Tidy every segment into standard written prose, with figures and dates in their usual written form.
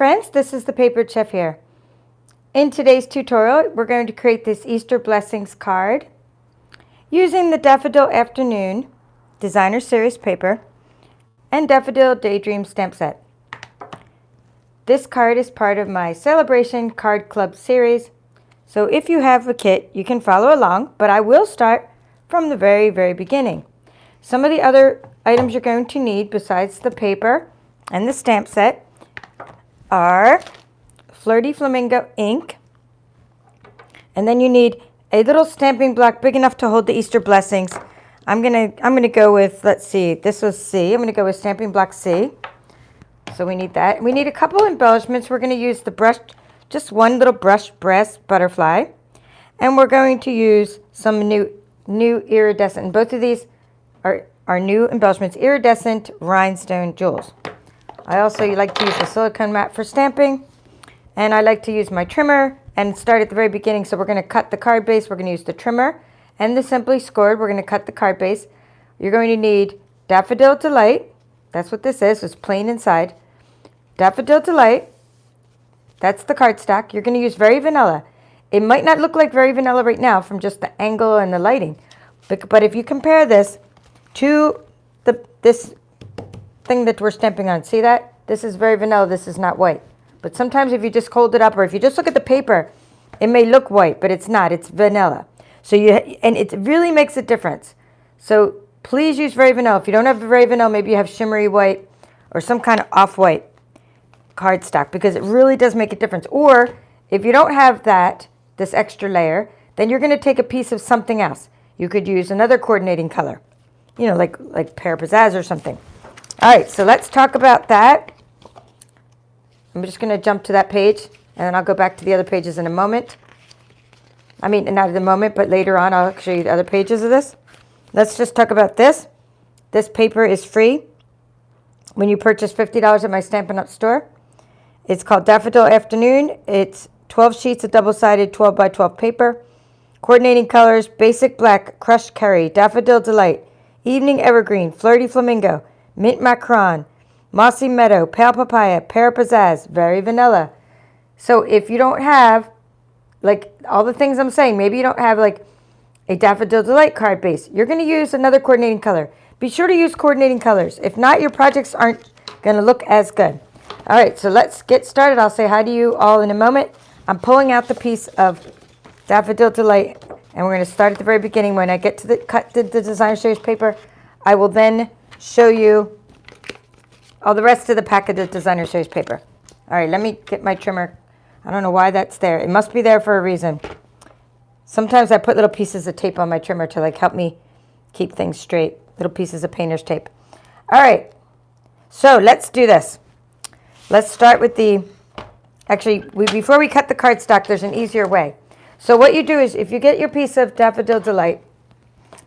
Friends, this is the Paper Chef here. In today's tutorial, we're going to create this Easter Blessings card using the Daffodil Afternoon Designer Series paper and Daffodil Daydream stamp set. This card is part of my Sale-A-Bration Card Club series, so if you have a kit, you can follow along, but I will start from the very beginning. Some of the other items you're going to need besides the paper and the stamp set are Flirty Flamingo ink, and then you need a little stamping block big enough to hold the Easter blessings. I'm gonna go with, let's see, this was C. I'm gonna go with stamping block C. So we need that. We need a couple embellishments. We're gonna use the brush, just one little brush brass butterfly, and we're going to use some new iridescent. Both of these are new embellishments, iridescent rhinestone jewels. I also like to use the silicone mat for stamping, and I like to use my trimmer and start at the very beginning. So we're going to cut the card base. We're going to use the trimmer and the Simply Scored. We're going to cut the card base. You're going to need Daffodil Delight. That's what this is. It's plain inside. Daffodil Delight. That's the cardstock. You're going to use Very Vanilla. It might not look like Very Vanilla right now from just the angle and the lighting, but if you compare this to this thing that we're stamping on, see that? This is Very Vanilla, this is not white. But sometimes if you just hold it up, or if you just look at the paper, it may look white, but it's not, it's vanilla. So and it really makes a difference. So please use Very Vanilla. If you don't have Very Vanilla, maybe you have shimmery white or some kind of off-white cardstock, because it really does make a difference. Or if you don't have that, this extra layer, then you're going to take a piece of something else. You could use another coordinating color, you know, like Pear Pizzazz or something. All right, so let's talk about that. I'm just going to jump to that page, and then I'll go back to the other pages in a moment. I mean, not at the moment, but later on I'll show you the other pages of this. Let's just talk about this. This paper is free when you purchase $50 at my Stampin' Up! Store. It's called Daffodil Afternoon. It's 12 sheets of double-sided 12 by 12 paper. Coordinating colors, Basic Black, Crushed Curry, Daffodil Delight, Evening Evergreen, Flirty Flamingo, Mint Macaron, Mossy Meadow, Pale Papaya, Pear Pizzazz, Very Vanilla. So if you don't have, like, all the things I'm saying, maybe you don't have, like, a Daffodil Delight card base, you're going to use another coordinating color. Be sure to use coordinating colors. If not, your projects aren't going to look as good. All right, so let's get started. I'll say hi to you all in a moment. I'm pulling out the piece of Daffodil Delight, and we're going to start at the very beginning. When I get to the designer series paper, I will then show you all the rest of the pack of the designer series paper. All right, let me get my trimmer. I don't know why that's there. It must be there for a reason. Sometimes I put little pieces of tape on my trimmer to like help me keep things straight. Little pieces of painter's tape. All right, so let's do this. Let's start with the, actually, before we cut the cardstock, there's an easier way. So what you do is, if you get your piece of Daffodil Delight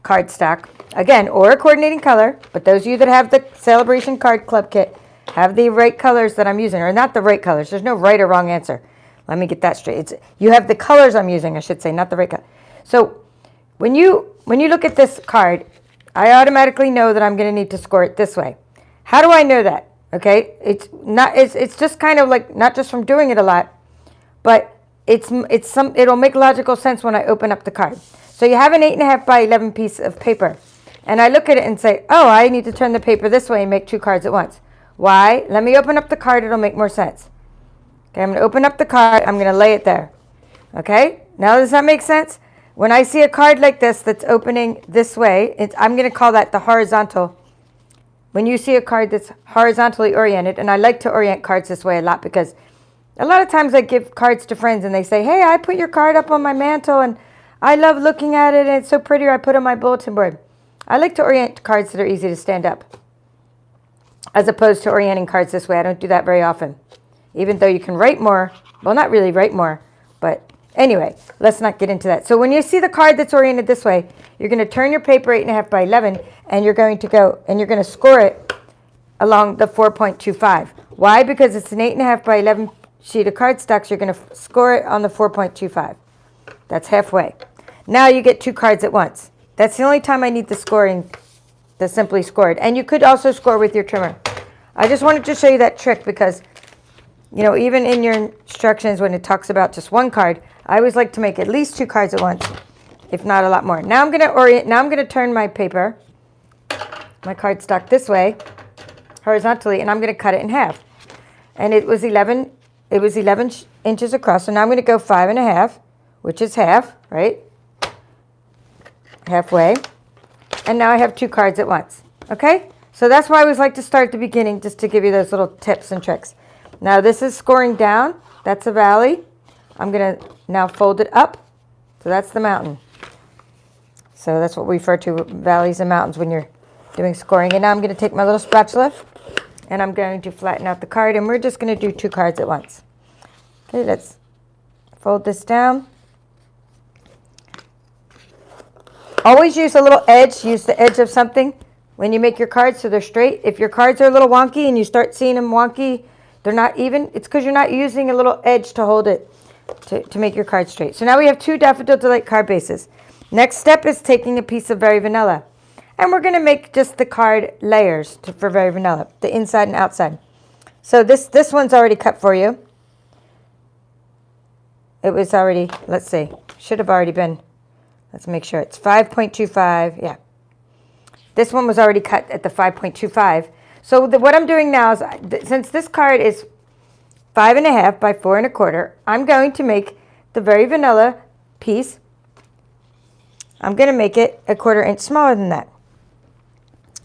cardstock, again, or a coordinating color, but those of you that have the Sale-A-Bration Card Club kit have the right colors that I'm using, or not the right colors. There's no right or wrong answer. Let me get that straight. You have the colors I'm using, I should say, not the right color. So when you look at this card, I automatically know that I'm going to need to score it this way. How do I know that? Okay, it's just kind of like, not just from doing it a lot, but it'll make logical sense when I open up the card. So you have an 8.5 by 11 piece of paper, and I look at it and say, oh, I need to turn the paper this way and make two cards at once. Why? Let me open up the card, it'll make more sense. Okay, I'm going to open up the card, I'm going to lay it there. Okay, now does that make sense? When I see a card like this that's opening this way, I'm going to call that the horizontal. When you see a card that's horizontally oriented, and I like to orient cards this way a lot, because a lot of times I give cards to friends and they say, hey, I put your card up on my mantle and I love looking at it and it's so pretty, I put it on my bulletin board. I like to orient cards that are easy to stand up, as opposed to orienting cards this way. I don't do that very often, even though you can write more. Well, not really write more, but anyway, let's not get into that. So when you see the card that's oriented this way, you're going to turn your paper 8.5 by 11, and you're going to go and you're going to score it along the 4.25. Why? Because it's an 8.5 by 11 sheet of cardstock, so you're going to score it on the 4.25. That's halfway. Now you get two cards at once. That's the only time I need the scoring, the Simply Scored. And you could also score with your trimmer. I just wanted to show you that trick because You know, even in your instructions when it talks about just one card, I always like to make at least 2 cards at once, if not a lot more. Now I'm going to orient. Now I'm going to turn my paper, my cardstock this way, horizontally, and I'm going to cut it in half. And it was 11. It was 11 inches across. So now I'm going to go 5.5, which is half, right? Halfway. And now I have 2 cards at once. Okay? So that's why I always like to start at the beginning, just to give you those little tips and tricks. Now this is scoring down. That's a valley. I'm going to now fold it up. So that's the mountain. So that's what we refer to valleys and mountains when you're doing scoring. And now I'm going to take my little spatula and I'm going to flatten out the card, and we're just going to do 2 cards at once. Okay, let's fold this down. Always use a little edge. Use the edge of something when you make your cards so they're straight. If your cards are a little wonky and you start seeing them wonky, they're not even, it's because you're not using a little edge to hold it to make your card straight. So now we have 2 Daffodil Delight card bases. Next step is taking a piece of Very Vanilla. And we're going to make just the card layers for Very Vanilla, the inside and outside. So this one's already cut for you. It was already, let's see, should have already been, let's make sure it's 5.25, yeah. This one was already cut at the 5.25. So what I'm doing now is, since this card is 5.5 by 4.25, I'm going to make the Very Vanilla piece. I'm going to make it a 1/4 inch smaller than that.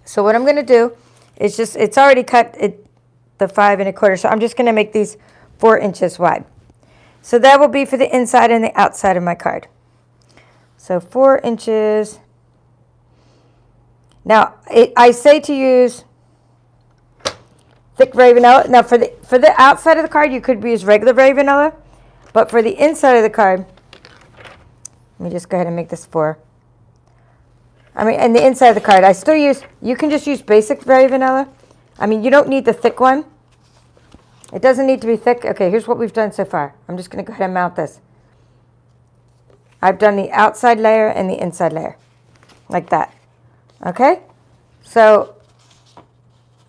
So what I'm going to do is just, it's already cut at the 5.25, so I'm just going to make these 4 inches wide. So that will be for the inside and the outside of my card. So 4 inches. Now, I say to use thick Very Vanilla. Now, for the outside of the card, you could use regular Very Vanilla. But for the inside of the card, let me just go ahead and make this 4. And the inside of the card, I still use, you can just use basic Very Vanilla. I mean, you don't need the thick one. It doesn't need to be thick. Okay, here's what we've done so far. I'm just going to go ahead and mount this. I've done the outside layer and the inside layer, like that. Okay? So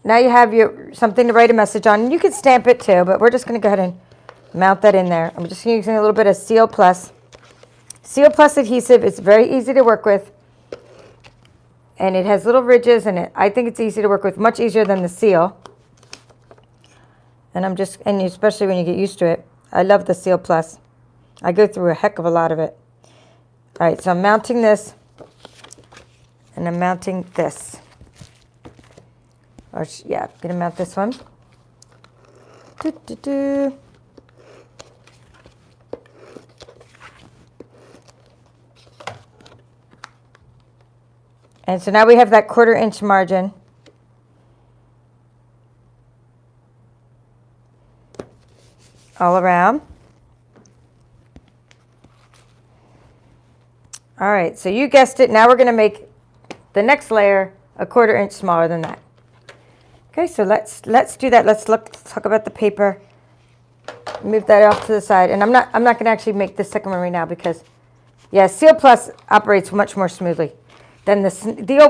now you have something to write a message on. You can stamp it too, but we're just going to go ahead and mount that in there. I'm just using a little bit of Seal Plus. Seal Plus adhesive is very easy to work with. And it has little ridges, and I think it's easy to work with, much easier than the Seal. And and especially when you get used to it. I love the Seal Plus. I go through a heck of a lot of it. All right, so I'm mounting this, and I'm mounting this. Or yeah, I'm gonna mount this one. And so now we have that 1/4 inch margin. All around. All right, so you guessed it. Now we're going to make the next layer a 1/4 inch smaller than that. Okay, so let's do that. Let's talk about the paper. Move that off to the side. And I'm not going to actually make this second one right now because, yeah, Seal Plus operates much more smoothly than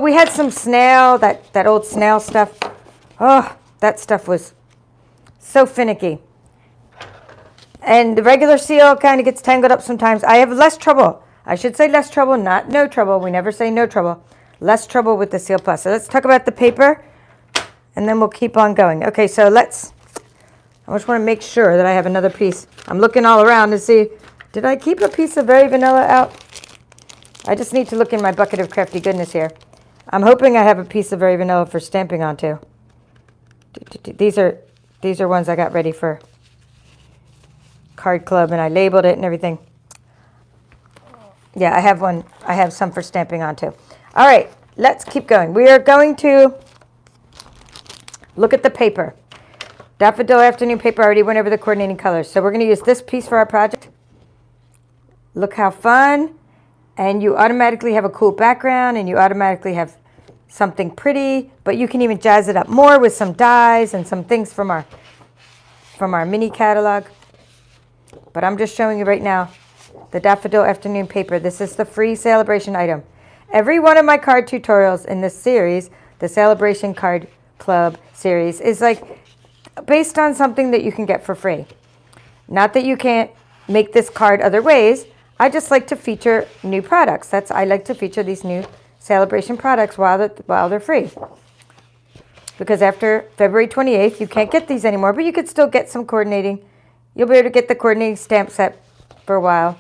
we had some snail, that old snail stuff. Oh, that stuff was so finicky. And the regular Seal kind of gets tangled up sometimes. I have less trouble. I should say less trouble, not no trouble. We never say no trouble. Less trouble with the Seal Plus. So let's talk about the paper, and then we'll keep on going. Okay, so I just want to make sure that I have another piece. I'm looking all around to see, did I keep a piece of Very Vanilla out? I just need to look in my bucket of crafty goodness here. I'm hoping I have a piece of Very Vanilla for stamping onto. These are ones I got ready for Card Club, and I labeled it and everything. Yeah, I have one. I have some for stamping onto. All right, let's keep going. We are going to look at the paper. Daffodil Afternoon paper. I already went over the coordinating colors. So we're going to use this piece for our project. Look how fun. And you automatically have a cool background, and you automatically have something pretty, but you can even jazz it up more with some dies and some things from our mini catalog. But I'm just showing you right now the Daffodil Afternoon paper. This is the free Sale-A-Bration item. Every one of my card tutorials in this series, the Sale-A-Bration Card Club series, is like based on something that you can get for free. Not that you can't make this card other ways. I just like to feature new products. I like to feature these new Sale-A-Bration products while they're free. Because after February 28th, you can't get these anymore, but you could still get some coordinating. You'll be able to get the coordinating stamp set for a while.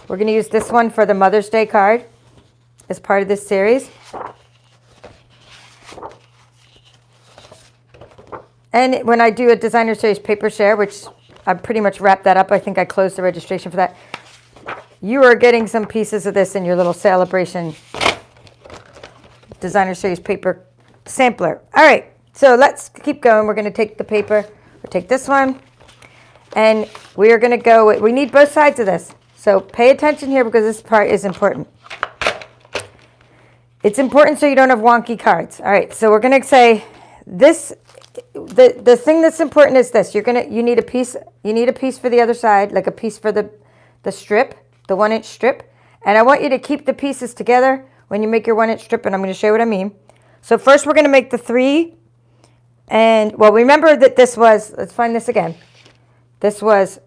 We're going to use this one for the Mother's Day card as part of this series. And when I do a designer series paper share, which I pretty much wrapped that up, I think I closed the registration for that. You are getting some pieces of this in your little Sale-A-Bration designer series paper sampler. All right, so let's keep going. We're going to take the paper, we'll take this one, and we are going to go, we need both sides of this. So pay attention here because this part is important. It's important so you don't have wonky cards. All right, so we're going to say this, the thing that's important is this. You need a piece for the other side, like a piece for the strip, the 1-inch strip. And I want you to keep the pieces together when you make your 1-inch strip, and I'm going to show you what I mean. So first we're going to make the 3, and well, remember that this was, let's find this again. This was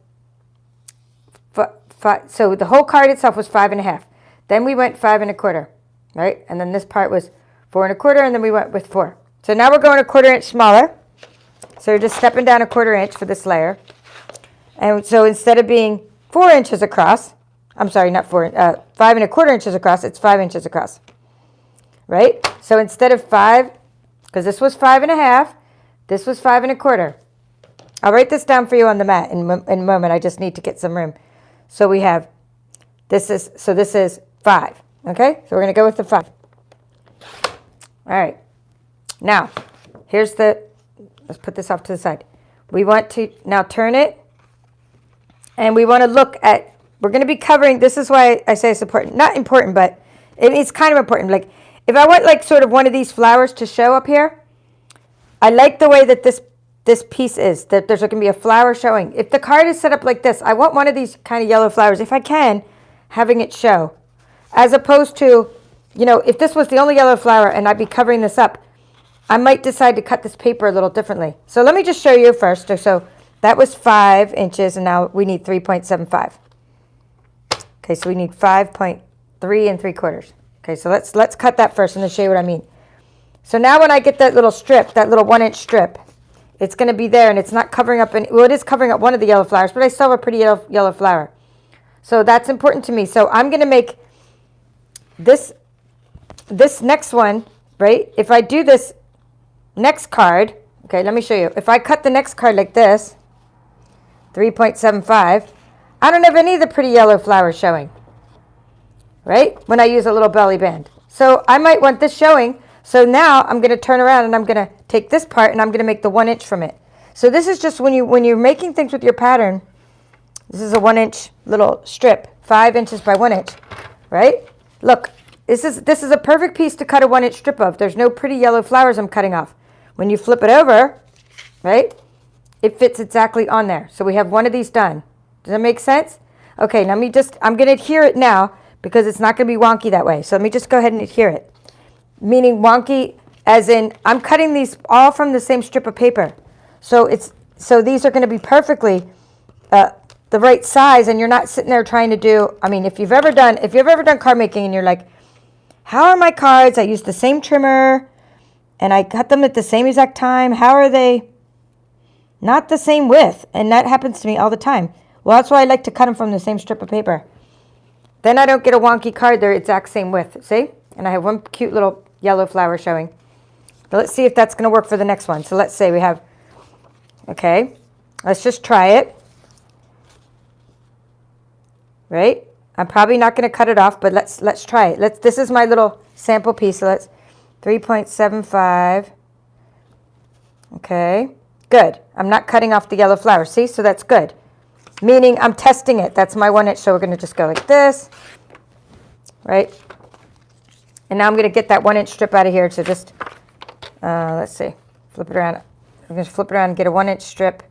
5, so the whole card itself was 5.5. Then we went 5 1/4, right? And then this part was 4 1/4, and then we went with 4. So now we're going 1/4 inch smaller. So you're just stepping down 1/4 inch for this layer. And so instead of being 4 inches across, I'm sorry, not 4, 5 1/4 inches across, it's 5 inches across. Right? So instead of 5, because this was 5.5, this was 5 1/4. I'll write this down for you on the mat in a moment. I just need to get some room. So we have, this is 5. Okay? So we're going to go with the 5. All right. Now, here's let's put this off to the side. We want to now turn it, and we want to look at, we're going to be covering, this is why I say it's important. Not important, but it's kind of important. Like, if I want like sort of one of these flowers to show up here, I like the way that this piece is, that there's going to be a flower showing. If the card is set up like this, I want one of these kind of yellow flowers, if I can, having it show. As opposed to, you know, if this was the only yellow flower and I'd be covering this up, I might decide to cut this paper a little differently. So let me just show you first. So that was 5 inches, and now we need 3.75. Okay, so we need 5.3 3/4. Okay, so let's cut that first and then show you what I mean. So now when I get that little strip, that little 1-inch strip, it's going to be there, and it's not covering up well, it is covering up one of the yellow flowers, but I still have a pretty yellow flower. So that's important to me. So I'm going to make this next one, right? If I do this next card, okay, let me show you. If I cut the next card like this, 3.75, I don't have any of the pretty yellow flowers showing, right? When I use a little belly band. So I might want this showing. So now I'm going to turn around and I'm going to take this part and I'm going to make the 1 inch from it. So this is just when you're making things with your pattern, this is a 1-inch little strip, 5 inches by 1 inch, right? Look, this is a perfect piece to cut a 1-inch strip of. There's no pretty yellow flowers I'm cutting off. When you flip it over, right, it fits exactly on there. So we have one of these done. Does that make sense? Okay, I'm going to adhere it now because it's not going to be wonky that way. So let me just go ahead and adhere it. Meaning wonky as in I'm cutting these all from the same strip of paper. So these are going to be perfectly the right size, and you're not sitting there trying to do, I mean, if you've ever done card making and you're like, how are my cards? I use the same trimmer and I cut them at the same exact time. How are they not the same width? And that happens to me all the time. Well, that's why I like to cut them from the same strip of paper. Then I don't get a wonky card. They're exact same width. See? And I have one cute little yellow flower showing. But let's see if that's going to work for the next one. So let's say we have, okay, let's just try it. Right? I'm probably not going to cut it off, but let's try it. This is my little sample piece. So let's 3.75. Okay, good. I'm not cutting off the yellow flower. See? So that's good. Meaning I'm testing it. That's my 1 inch. So we're going to just go like this. Right? And now I'm going to get that 1 inch strip out of here. So just, let's see, flip it around. I'm going to flip it around and get a 1 inch strip.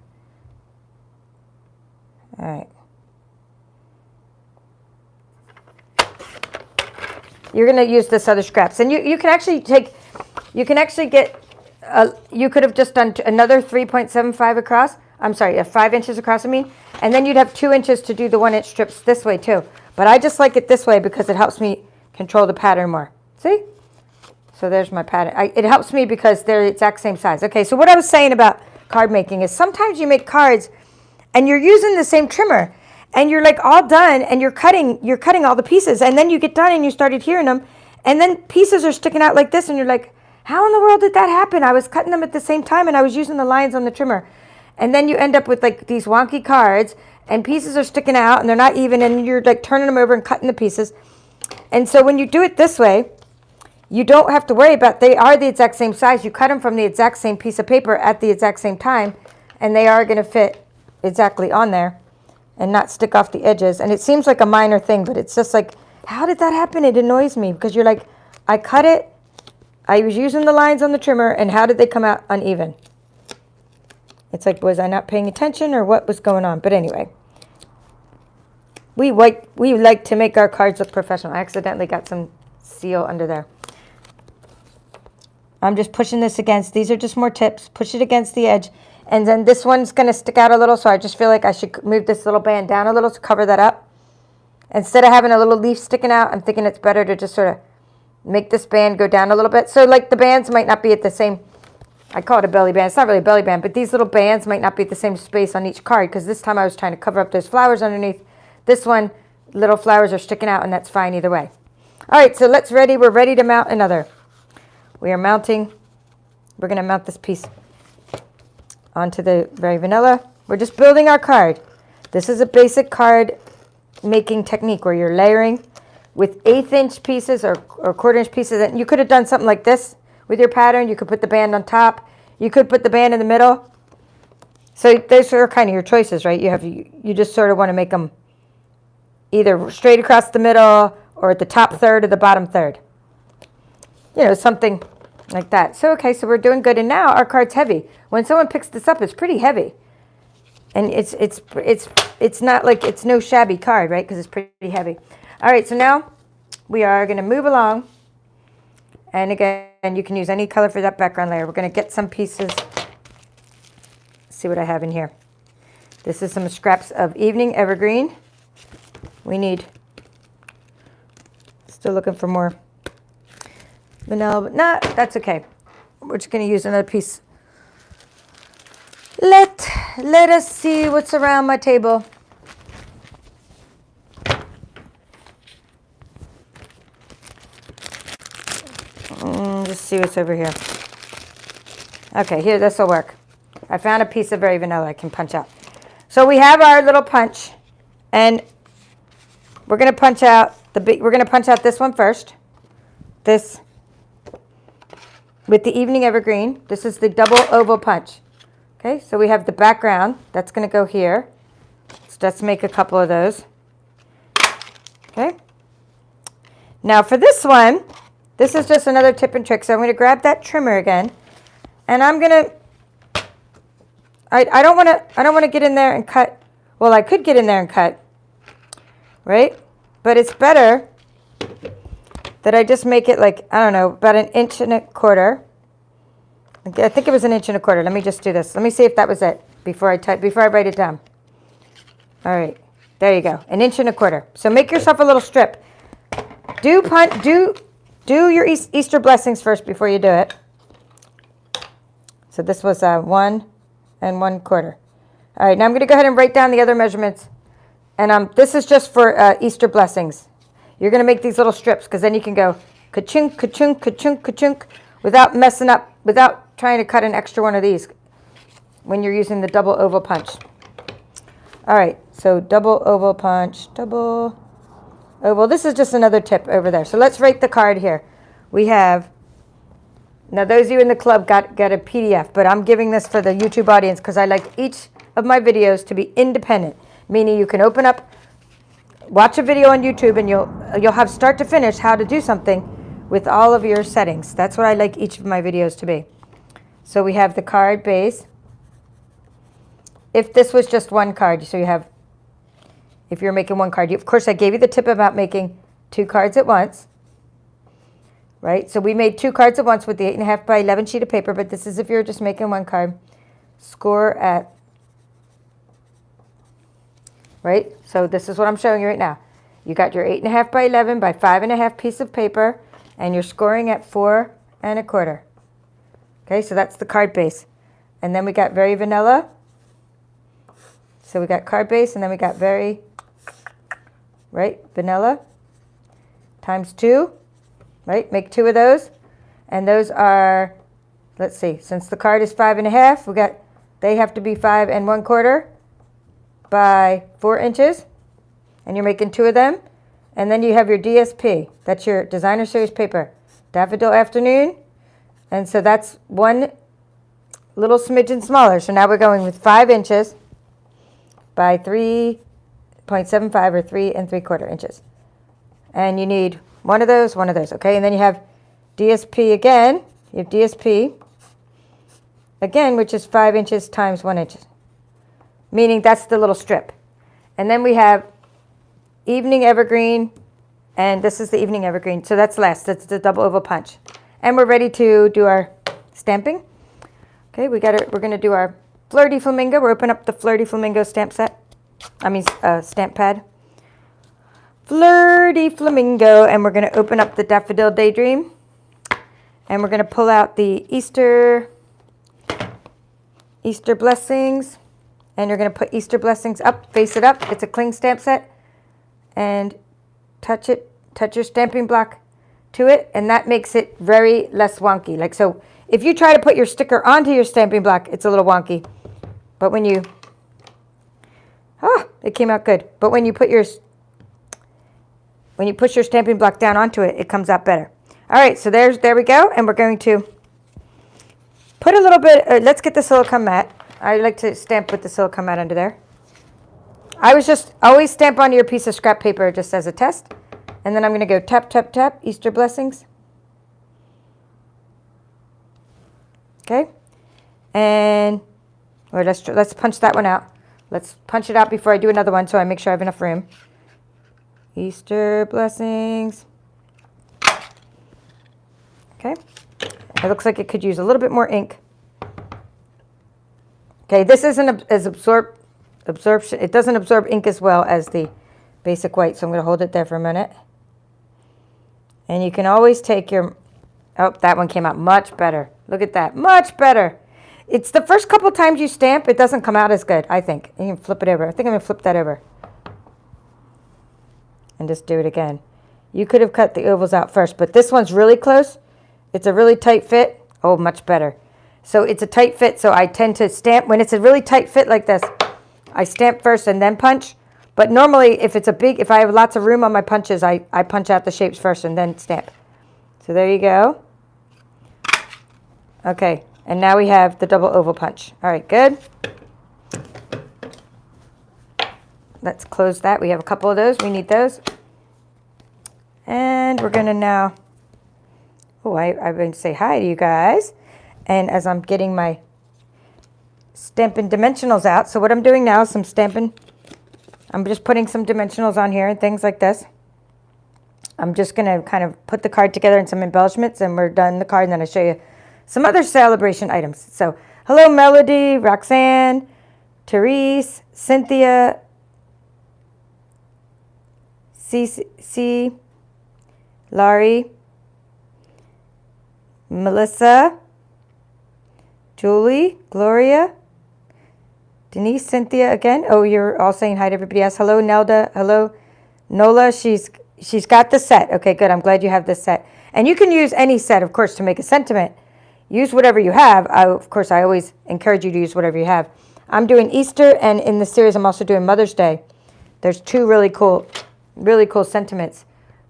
All right. You're going to use this other scraps. And you can actually get you could have just done another 3.75 across. I'm sorry, 5 inches across, and then you'd have 2 inches to do the 1-inch strips this way too. But I just like it this way because it helps me control the pattern more. See? So there's my pattern. It helps me because they're the exact same size. Okay, so what I was saying about card making is sometimes you make cards and you're using the same trimmer and you're like all done and you're cutting all the pieces, and then you get done and you started hearing them, and then pieces are sticking out like this, and you're like, how in the world did that happen? I was cutting them at the same time and I was using the lines on the trimmer. And then you end up with like these wonky cards and pieces are sticking out and they're not even, and you're like turning them over and cutting the pieces. And so when you do it this way, you don't have to worry about, they are the exact same size. You cut them from the exact same piece of paper at the exact same time, and they are going to fit exactly on there and not stick off the edges. And it seems like a minor thing, but it's just like, how did that happen? It annoys me because you're like, I cut it, I was using the lines on the trimmer, and how did they come out uneven? It's like, was I not paying attention or what was going on? But anyway, we like to make our cards look professional. I accidentally got some seal under there. I'm just pushing this against, these are just more tips, push it against the edge. And then this one's going to stick out a little, so I just feel like I should move this little band down a little to cover that up. Instead of having a little leaf sticking out, I'm thinking it's better to just sort of make this band go down a little bit. So like the bands might not be at the same, I call it a belly band. It's not really a belly band, but these little bands might not be at the same space on each card, because this time I was trying to cover up those flowers underneath. This one, little flowers are sticking out, and that's fine either way. All right, so we're ready to mount another. We are mounting, we're going to mount this piece onto the Very Vanilla. We're just building our card. This is a basic card making technique where you're layering with 1/8 inch pieces or 1/4 inch pieces. And you could have done something like this with your pattern. You could put the band on top. You could put the band in the middle. So those are kind of your choices, right? You just sort of want to make them either straight across the middle or at the top third or the bottom third. You know, something like that. So, okay, so we're doing good. And now our card's heavy. When someone picks this up, it's pretty heavy. And it's not like it's no shabby card, right? Because it's pretty heavy. All right, so now we are going to move along. And again, you can use any color for that background layer. We're going to get some pieces. See what I have in here. This is some scraps of Evening Evergreen. We need, still looking for more vanilla, but not, that's okay. We're just going to use another piece. Let us see what's around my table. Just see what's over here. Okay, here, this will work. I found a piece of Very Vanilla I can punch out. So we have our little punch, and we're going to punch out we're going to punch out this one first. This with the Evening Evergreen. This is the double oval punch. Okay, so we have the background. That's going to go here. So let's make a couple of those. Okay. Now for this one, this is just another tip and trick. So I'm going to grab that trimmer again, and I'm going to, I don't want to get in there and cut. Well, I could get in there and cut, right? But it's better that I just make it like, I don't know, about 1.25 inches. I think it was 1.25 inches. Let me just do this. Let me see if that was it before I write it down. All right, there you go, 1.25 inches. So make yourself a little strip. Do your Easter blessings first before you do it. So this was 1 1/4. All right, now I'm going to go ahead and write down the other measurements. And this is just for Easter blessings. You're going to make these little strips, because then you can go ka-chunk, ka-chunk, ka-chunk, ka-chunk without messing up, without trying to cut an extra one of these when you're using the double oval punch. All right, so double oval punch, double oval. This is just another tip over there. So let's write the card here. We have, now those of you in the club got a PDF, but I'm giving this for the YouTube audience because I like each of my videos to be independent, meaning you can open up, watch a video on YouTube, and you'll have start to finish how to do something with all of your settings. That's what I like each of my videos to be. So we have the card base. If this was just one card, so you have, if you're making one card, of course I gave you the tip about making 2 cards at once. right? So we made 2 cards at once with the 8.5 by 11 sheet of paper, but this is if you're just making 1 card. Score at, right? So this is what I'm showing you right now. You got your 8.5 by 11 by 5.5 piece of paper, and you're scoring at 4 1/4. Okay, so that's the card base. And then we got very vanilla. So we got card base, and then we got very, right, vanilla times 2, right? Make 2 of those. And those are, let's see, since the card is 5.5, they have to be 5 1/4 by 4 inches. And you're making 2 of them. And then you have your DSP. That's your designer series paper. Daffodil Afternoon. And so that's 1 little smidgen smaller. So now we're going with 5 inches by 3.75 or 3 3/4 inches. And you need 1 of those, 1 of those, okay? And then you have DSP again. You have DSP again, which is 5 inches times 1 inch. Meaning that's the little strip. And then we have Evening Evergreen, and this is the Evening Evergreen. So that's last. That's the double oval punch. And we're ready to do our stamping. Okay, we're going to do our Flirty Flamingo. We'll open up the Flirty Flamingo stamp set. Stamp pad. Flirty Flamingo, and we're going to open up the Daffodil Daydream. And we're going to pull out the Easter Blessings. And you're going to put Easter Blessings up, face it up. It's a cling stamp set. And touch your stamping block to it, and that makes it very less wonky. Like, so if you try to put your sticker onto your stamping block, it's a little wonky. But when you, it came out good. But when you push your stamping block down onto it, it comes out better. All right, so there we go, and we're going to put a little bit, let's get the silicone mat. I like to stamp with the silicone mat under there. I was just always stamp onto your piece of scrap paper just as a test. And then I'm going to go tap, tap, tap, Easter Blessings. Okay. And let's punch that one out. Let's punch it out before I do another one so I make sure I have enough room. Easter Blessings. Okay. It looks like it could use a little bit more ink. Okay, this isn't as absorption. It doesn't absorb ink as well as the basic white, so I'm going to hold it there for a minute. And you can always take your, that one came out much better. Look at that, much better. It's the first couple times you stamp, it doesn't come out as good, I think. You can flip it over. I think I'm going to flip that over. And just do it again. You could have cut the ovals out first, but this one's really close. It's a really tight fit. Oh, much better. So it's a tight fit, so I tend to stamp. When it's a really tight fit like this, I stamp first and then punch. But normally, if I have lots of room on my punches, I punch out the shapes first and then stamp. So there you go. Okay, and now we have the double oval punch. All right, good. Let's close that. We have a couple of those. We need those. And we're going to now, I'm going to say hi to you guys. And as I'm getting my Stampin' dimensionals out. So what I'm doing now is some Stampin'. I'm just putting some dimensionals on here and things like this. I'm just going to kind of put the card together and some embellishments, and we're done the card, and then I'll show you some other Sale-A-Bration items. So hello, Melody, Roxanne, Therese, Cynthia, C, Laurie, Melissa, Julie, Gloria, Denise, Cynthia again. Oh, you're all saying hi to everybody else. Hello, Nelda. Hello, Nola. She's got the set. Okay, good. I'm glad you have this set. And you can use any set, of course, to make a sentiment. Use whatever you have. Of course, I always encourage you to use whatever you have. I'm doing Easter, and in the series, I'm also doing Mother's Day. There's 2 really cool sentiments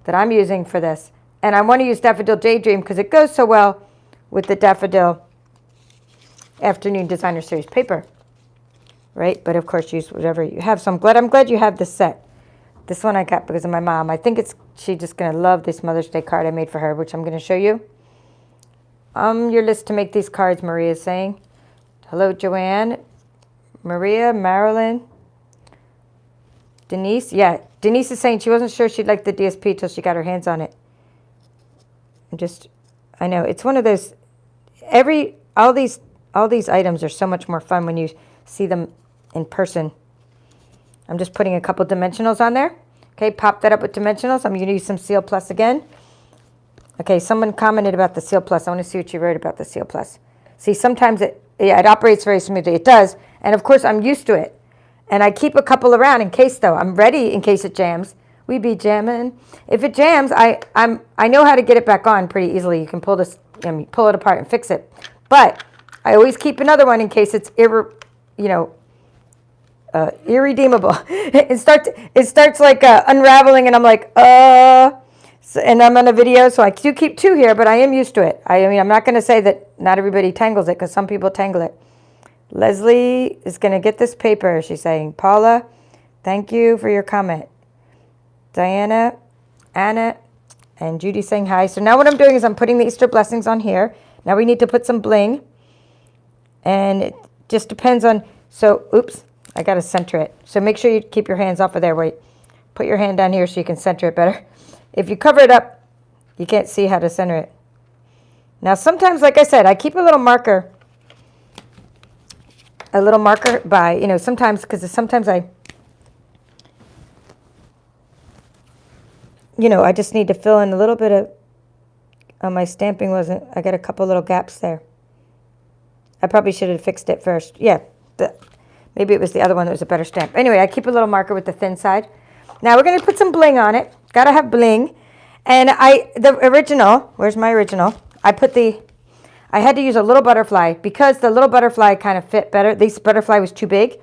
that I'm using for this. And I want to use Daffodil Daydream because it goes so well with the Daffodil Afternoon Designer Series paper. Right? But of course, use whatever you have. So I'm glad you have this set. This one I got because of my mom. I think she's just going to love this Mother's Day card I made for her, which I'm going to show you. Your list to make these cards, Maria is saying. Hello, Joanne. Maria, Marilyn. Denise. Yeah, Denise is saying she wasn't sure she'd like the DSP till she got her hands on it. I know it's one of those, all these items are so much more fun when you see them in person. I'm just putting a couple dimensionals on there. Okay, pop that up with dimensionals. I'm going to use some Seal Plus again. Okay, someone commented about the Seal Plus. I want to see what you wrote about the Seal Plus. See, sometimes it operates very smoothly. It does. And of course, I'm used to it. And I keep a couple around in case, though. I'm ready in case it jams. We be jamming. If it jams, I know how to get it back on pretty easily. You can pull this, pull it apart and fix it. But I always keep another one in case it's irredeemable. It starts like unraveling, and I'm like, and I'm on a video, so I do keep two here, but I am used to it. I mean, I'm not going to say that not everybody tangles it, because some people tangle it. Leslie is going to get this paper, she's saying. Paula, thank you for your comment. Diana, Anna, and Judy saying hi. So now what I'm doing is I'm putting the Easter blessings on here. Now we need to put some bling. And it just depends on, so, oops, I got to center it. So make sure you keep your hands off of there. Wait, put your hand down here so you can center it better. If you cover it up, you can't see how to center it. Now sometimes, like I said, I keep a little marker by, sometimes, because sometimes I just need to fill in a little bit of, my stamping I got a couple little gaps there. I probably should have fixed it first. Yeah, maybe it was the other one that was a better stamp. Anyway, I keep a little marker with the thin side. Now we're going to put some bling on it. Got to have bling. And the original, where's my original? I had to use a little butterfly because the little butterfly kind of fit better. This butterfly was too big.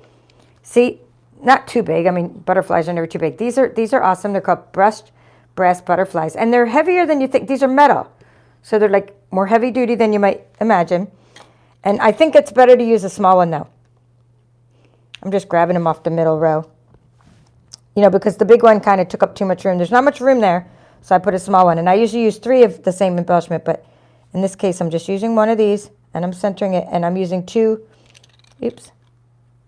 See, not too big. I mean, butterflies are never too big. These are awesome. They're called brushed brass butterflies. And they're heavier than you think. These are metal. So they're like more heavy duty than you might imagine. And I think it's better to use a small one though. I'm just grabbing them off the middle row. Because the big one kind of took up too much room. There's not much room there, so I put a small one. And I usually use 3 of the same embellishment, but in this case, I'm just using one of these, and I'm centering it, and I'm using 2. Oops.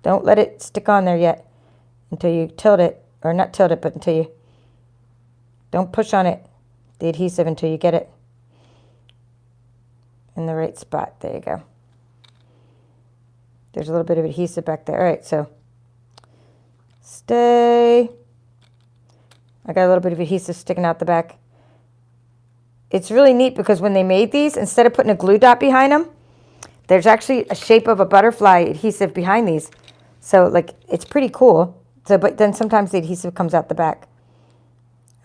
Don't let it stick on there yet until you tilt it, or not tilt it, but until you, don't push on it, the adhesive, until you get it in the right spot. There you go. There's a little bit of adhesive back there. All right, so stay. I got a little bit of adhesive sticking out the back. It's really neat because when they made these, instead of putting a glue dot behind them, there's actually a shape of a butterfly adhesive behind these. So like, it's pretty cool. So, but then sometimes the adhesive comes out the back.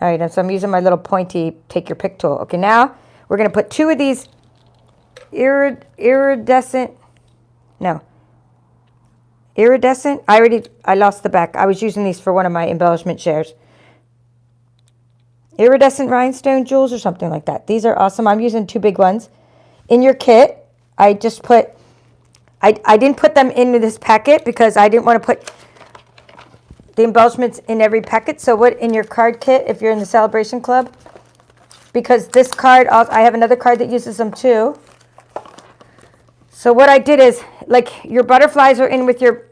All right, and so I'm using my little pointy take your pick tool. Okay, now we're going to put 2 of these iridescent. I lost the back. I was using these for one of my embellishment shares. Iridescent rhinestone jewels or something like that. These are awesome. I'm using 2 big ones. In your kit, I just put, I didn't put them into this packet because I didn't want to put the embellishments in every packet. So what in your card kit, if you're in the Sale-A-Bration Club, because this card, I have another card that uses them too. So what I did is, like, your butterflies are in with your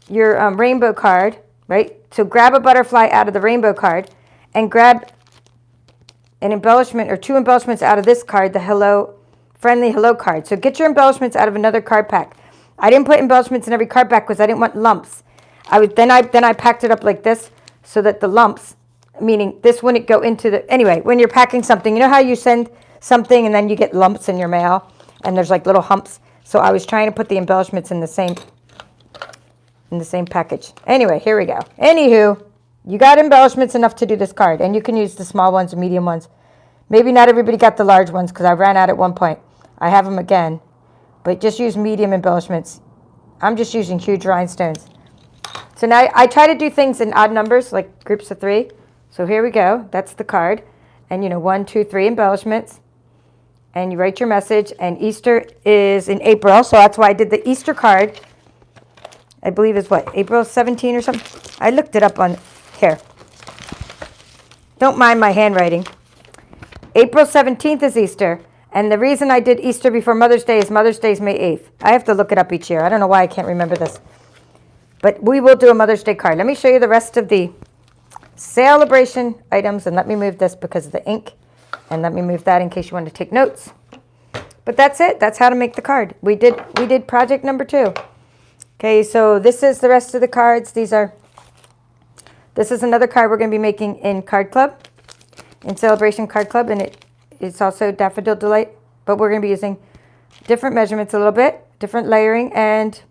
rainbow card, right? So grab a butterfly out of the rainbow card and grab an embellishment or 2 embellishments out of this card, the friendly hello card. So get your embellishments out of another card pack. I didn't put embellishments in every card pack because I didn't want lumps. Then I packed it up like this so that the lumps, meaning this wouldn't go into the, anyway, when you're packing something, you know how you send something and then you get lumps in your mail and there's like little humps. So I was trying to put the embellishments in the same package. Anyway, here we go. Anywho, you got embellishments enough to do this card, and you can use the small ones or medium ones. Maybe not everybody got the large ones because I ran out at one point. I have them again, but just use medium embellishments. I'm just using huge rhinestones. So now I try to do things in odd numbers, like groups of 3. So here we go. That's the card. And 1, 2, 3 embellishments. And you write your message. And Easter is in April, so that's why I did the Easter card. I believe is what, April 17 or something? I looked it up on here. Don't mind my handwriting. April 17th is Easter. And the reason I did Easter before Mother's Day is Mother's Day is May 8th. I have to look it up each year. I don't know why I can't remember this. But we will do a Mother's Day card. Let me show you the rest of the Sale-A-Bration items. And let me move this because the ink And let me move that in case you want to take notes. But that's it. That's how to make the card. We did project number 2. Okay, so this is the rest of the cards. This is another card we're going to be making in Card Club, in Sale-A-Bration Card Club, and it's also Daffodil Delight, but we're going to be using different measurements a little bit, different layering, and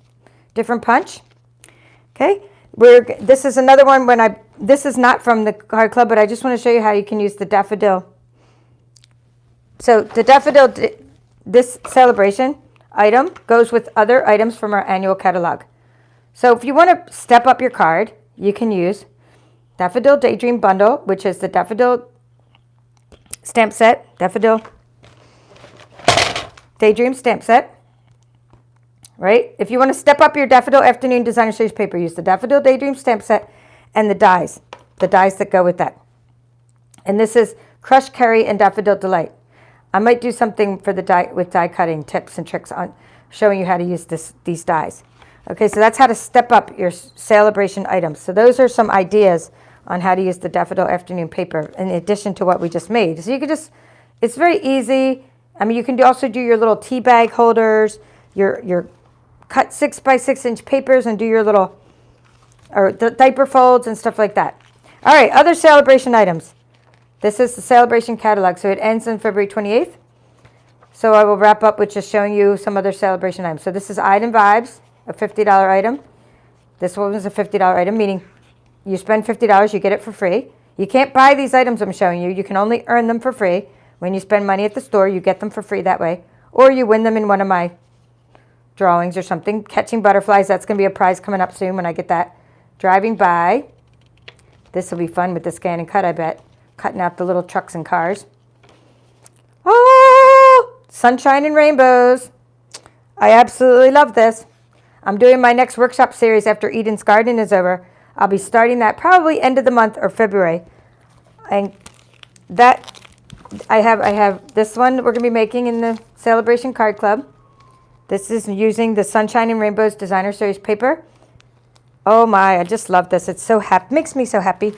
different punch. Okay, this is another one this is not from the Card Club, but I just want to show you how you can use the Daffodil. So the Daffodil, this Sale-A-Bration item goes with other items from our annual catalog. So if you want to step up your card, you can use Daffodil Daydream Bundle, which is the Daffodil stamp set, Daffodil Daydream stamp set, right? If you want to step up your Daffodil Afternoon Designer Series paper, use the Daffodil Daydream stamp set and the dies that go with that. And this is Crush Curry and Daffodil Delight. I might do something for the die cutting tips and tricks on showing you how to use these dies. Okay, so that's how to step up your Sale-A-Bration items. So those are some ideas on how to use the Daffodil Afternoon paper in addition to what we just made. So you could it's very easy. I mean, you can also do your little tea bag holders, your cut 6 by 6 inch papers, and do your little the diaper folds and stuff like that. All right, other Sale-A-Bration items. This is the Sale-A-Bration catalog, so it ends on February 28th. So I will wrap up with just showing you some other Sale-A-Bration items. So this is Ide and Vibes, a $50 item. This one was a $50 item, meaning you spend $50, you get it for free. You can't buy these items I'm showing you. You can only earn them for free. When you spend money at the store, you get them for free that way. Or you win them in one of my drawings or something. Catching butterflies, that's going to be a prize coming up soon when I get that. Driving by. This will be fun with the scan and cut, I bet. Cutting out the little trucks and cars. Oh, sunshine and rainbows. I absolutely love this. I'm doing my next workshop series after Eden's Garden is over. I'll be starting that probably end of the month or February. And that I have this one we're going to be making in the Sale-A-Bration Card Club. This is using the Sunshine and Rainbows Designer Series paper. Oh my, I just love this. It's so happy, makes me so happy.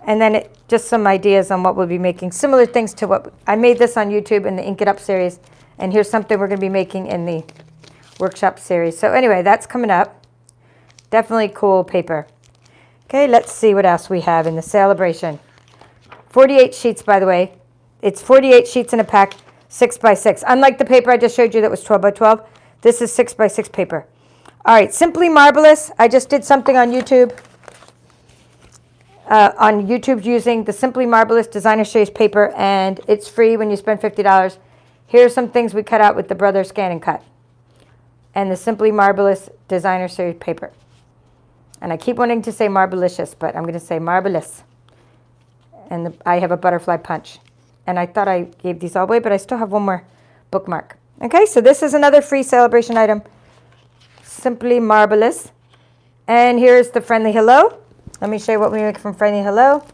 And then just some ideas on what we'll be making. Similar things to what I made this on YouTube in the Ink It Up series. And here's something we're going to be making in the workshop series. So anyway, that's coming up. Definitely cool paper. Okay, let's see what else we have in the Sale-A-Bration. 48 sheets, by the way. It's 48 sheets in a pack, 6 by 6. Unlike the paper I just showed you that was 12 by 12, this is 6 by 6 paper. All right, Simply Marvelous. I just did something on YouTube. Using the Simply Marvelous Designer Series paper, and it's free when you spend $50. Here's some things we cut out with the Brother Scan and Cut and the Simply Marvelous Designer Series paper. And I keep wanting to say Marvelicious, but I'm going to say Marvelous. And I have a butterfly punch. And I thought I gave these all away, but I still have one more bookmark. Okay, so this is another free Sale-A-Bration item. Simply Marvelous. And here's the Friendly Hello. Let me show you what we make from Friendly Hello.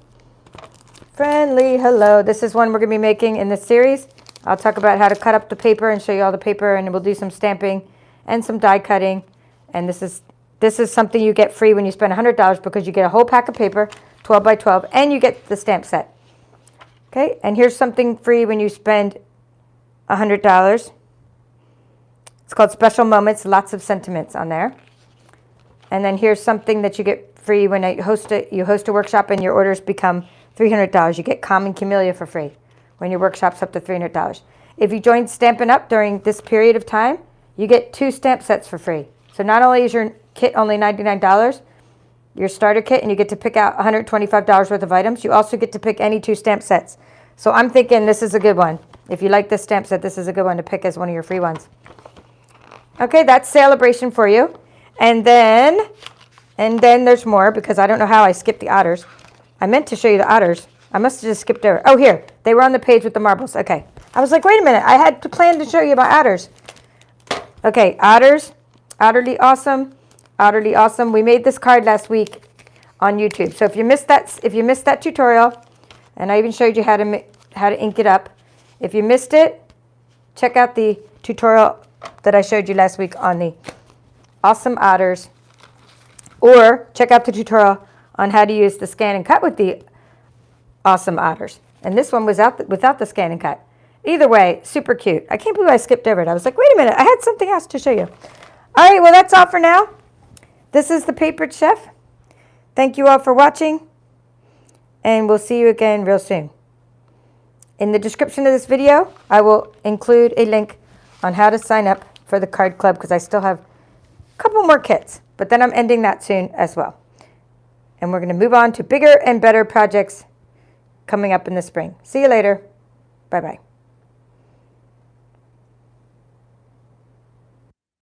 Friendly Hello. This is one we're going to be making in this series. I'll talk about how to cut up the paper and show you all the paper, and we'll do some stamping and some die cutting. And this is something you get free when you spend $100 because you get a whole pack of paper, 12 by 12, and you get the stamp set. Okay, and here's something free when you spend $100. It's called Special Moments, lots of sentiments on there. And then here's something that you get free when you host a workshop and your orders become $300. You get Common Camellia for free when your workshop's up to $300. If you join Stampin' Up! During this period of time, you get 2 stamp sets for free. So not only is your kit only $99, your starter kit, and you get to pick out $125 worth of items, you also get to pick any 2 stamp sets. So I'm thinking this is a good one. If you like this stamp set, this is a good one to pick as one of your free ones. Okay, that's Sale-A-Bration for you. And then there's more, because I don't know how I skipped the otters. I meant to show you the otters. I must have just skipped over. Oh, here. They were on the page with the marbles. Okay. I was like, wait a minute. I had to plan to show you my otters. Okay, otters. Utterly awesome. Utterly awesome. We made this card last week on YouTube. So if you missed that tutorial, and I even showed you how to ink it up. If you missed it, check out the tutorial that I showed you last week on the awesome otters. Or check out the tutorial on how to use the scan and cut with the awesome otters. And this one was without the scan and cut. Either way, super cute. I can't believe I skipped over it. I was like, wait a minute, I had something else to show you. All right, well, that's all for now. This is the Papered Chef. Thank you all for watching, and we'll see you again real soon. In the description of this video, I will include a link on how to sign up for the card club, because I still have a couple more kits, but then I'm ending that soon as well. And we're going to move on to bigger and better projects coming up in the spring. See you later. Bye-bye.